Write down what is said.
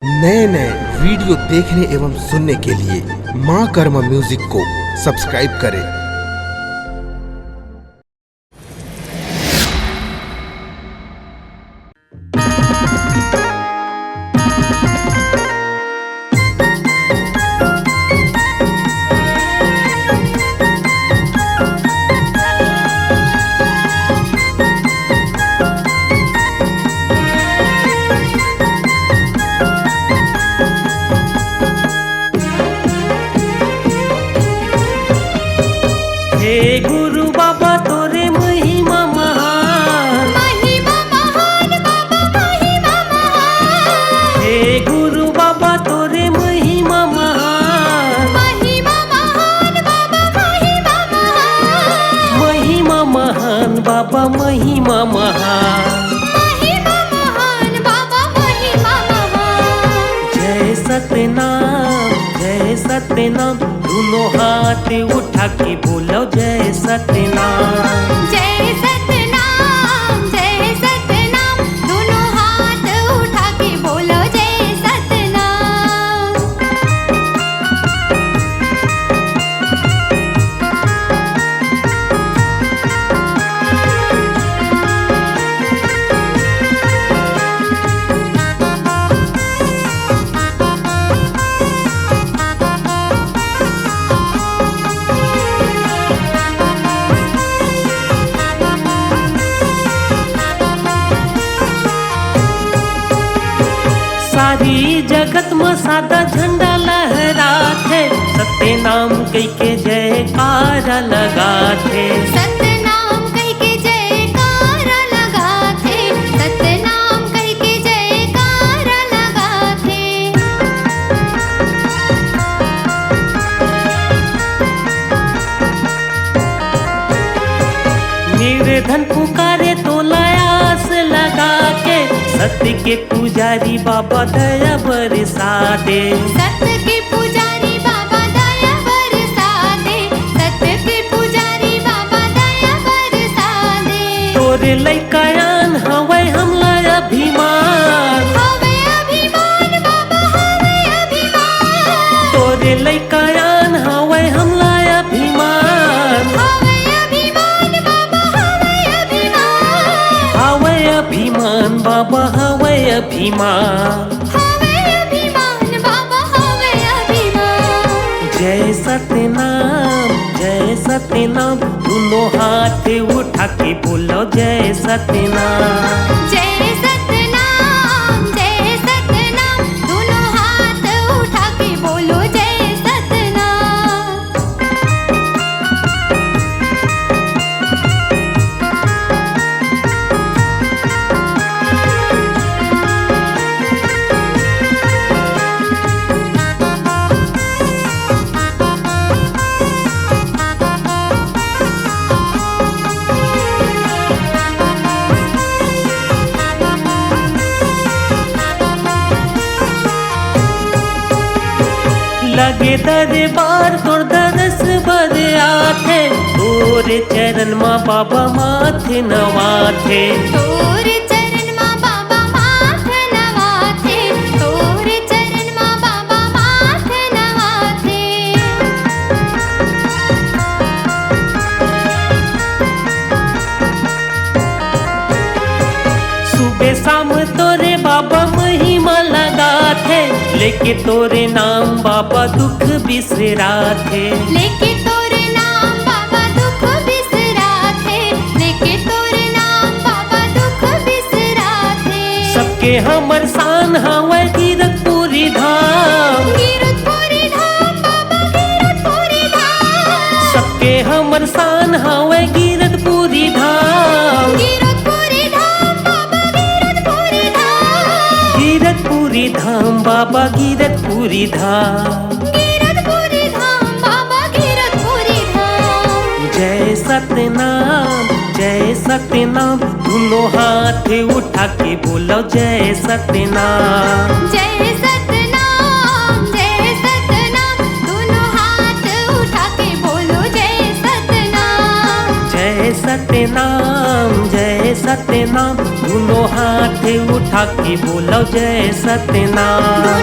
नए नए वीडियो देखने एवं सुनने के लिए माँ कर्मा म्यूजिक को सब्सक्राइब करें। हे गुरु बाबा तोरे महिमा महान, महिमा महान बाबा महिमा महान, हे गुरु बाबा तोरे महिमा महान, महिमा महान बाबा महिमा महान, महिमा महान बाबा महिमा महान। महिमा महान बाबा महिमा महान। जय सतनाम जय सतनाम, दोनों हाथ उठा के बोलो जय सतनाम। जय सतनाम दोनों हाथ उठा के बोलो जय सतनाम। सारी जगत में सादा झंडा लहराते, सत्य नाम कई के जयकारा लगाते। सतनाम कह के जयकारा लगाते, सतनाम कह के जयकारा लगाते। निर्धन पुकारे तो लयास लगा के, सत्य के पुजारी बाबा दया बरसा दे। सत्य के पुजारी बाबा दया बरसा दे, सत्य के पुजारी बाबा दया बरसा दे। तोरे लैकायान हवै हमला अभिमान, हवे अभिमान बाबा हवे अभिमान, तोरे लैकायान हवै हमला अभिमान। हवे अभिमान बाबा हवे अभिमान, हवै अभिमान बाबा हवै अभिमान। हवे अभिमान बाबा हवे अभिमान। जय सतनाम, दोनों हाथ उठा के बोलो जय सतनाम। जय सतनाम दोनों हाथ उठा के बोलो जय सतनाम। लगे दरबार तोर दरस बर आथे, तोरे चरण माँ बाबा माथे नवाथे। तोर चरण माँ बाबा माथ नवाथे, तोर चरण माँ बाबा माथ नवाथे। सुबह शाम तोरे बाबा महिमा लगाथे, लेके तोरे नाम बाबा दुख बिसराथे। लेके तोरे नाम बाबा दुख बिसराथे, लेके तोरे नाम बाबा दुख बिसराथे। सबके हमर शान हवै गिरतपुरी धाम, गिरतपुरी धाम बाबा गिरतपुरी धाम, सबके हमर शान हवै गिरतपुरी धाम। गिरतपुरी धाम बाबा गिरतपुरी धाम, गिरतपुरी धाम बाबा गिरतपुरी धाम। गिरतपुरी धाम बाबा गिरतपुरी धाम। जय सतनाम, दोनों हाथ उठा के बोलो जय सतनाम। जय सतनाम दोनों हाथ उठा के बोलो जय सतनाम। जय सतनाम दोनों हाथ उठा के बोलो जय सत्यनारायण।